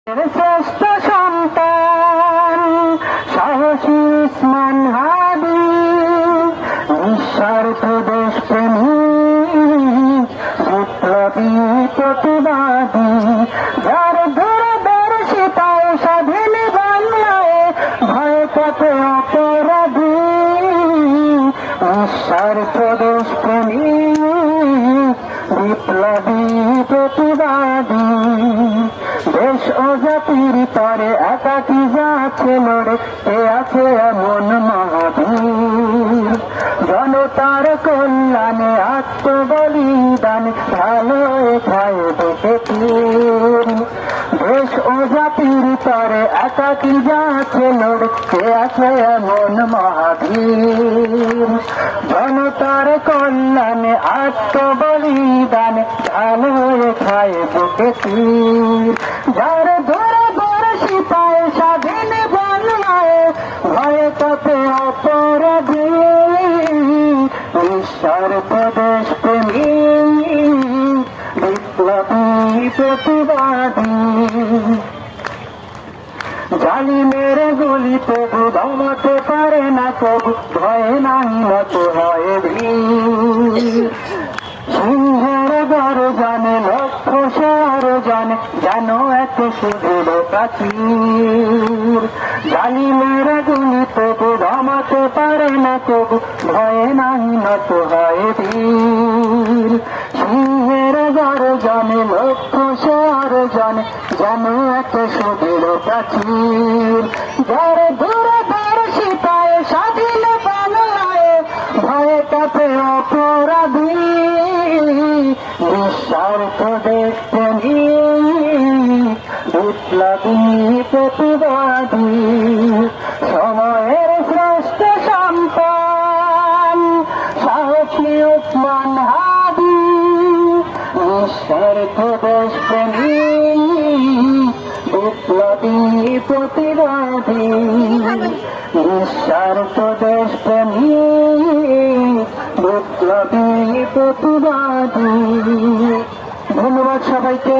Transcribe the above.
শ্রেষ্ঠ সন্তান সাহসী উসমান হাদি, নিঃস্বার্থ দেশপ্রেমী বিপ্লবী প্রতিবাদী, যার দূরদর্শিতায় স্বাধীন বাংলায় ভয় পথে অপরাধী, নিঃস্বার্থ দেশপ্রেমী বিপ্লবী প্রতিবাদী। দেশ ও জাতির তরে একাকি যাচ্ছে লড়ে, এ আছে এমন মহাবীর, জনতার কল্যাণে আত্মবলিদানে ভালো খায় দেখে তীর। দেশ ও জাতির তরে একাকি যাচ্ছে লড়ে, এ আছে এমন মহাবীর, জনতার কল্যাণে আত্মবলিদানে ভালো খায় দেখে তীর। যার দূরদর্শিতায় স্বাধীন বাংলায় ভয়ে পথে অপরাধী, নিঃস্বার্থ দেশপ্রেমী বিপ্লবী প্রতিবাদী। জালিমের গুলি তবু দমাতে পারে না, তবু ভয়ে নাহি নত হয় বীর। সিংহের গর্জনে লক্ষ সরজনে যেন এক সুদৃঢ় প্রাচীর। জালিমের গুলি তবু দমাতে পারে না, তবু ভয়ে নাহি নত হয় বীর। সিংহের গর্জনে লক্ষ সরজনে যেন এক সুদৃঢ় প্রাচীর। যার দূরদর্শিতায় স্বাধীন বাংলায় ভয়ে কাঁপে অপরাধী, নিঃস্বার্থ দেশপ্রেমী বিপ্লবী প্রতিবাদী। সময়ের শ্রেষ্ঠ সন্তান সাহসী উসমান হাদি, নিঃস্বার্থ দেশপ্রেমী বিপ্লবী প্রতিবাদী, নিঃস্বার্থ দেশপ্রেমী বিপ্লবী প্রতিবাদী। ধন্যবাদ সবাইকে।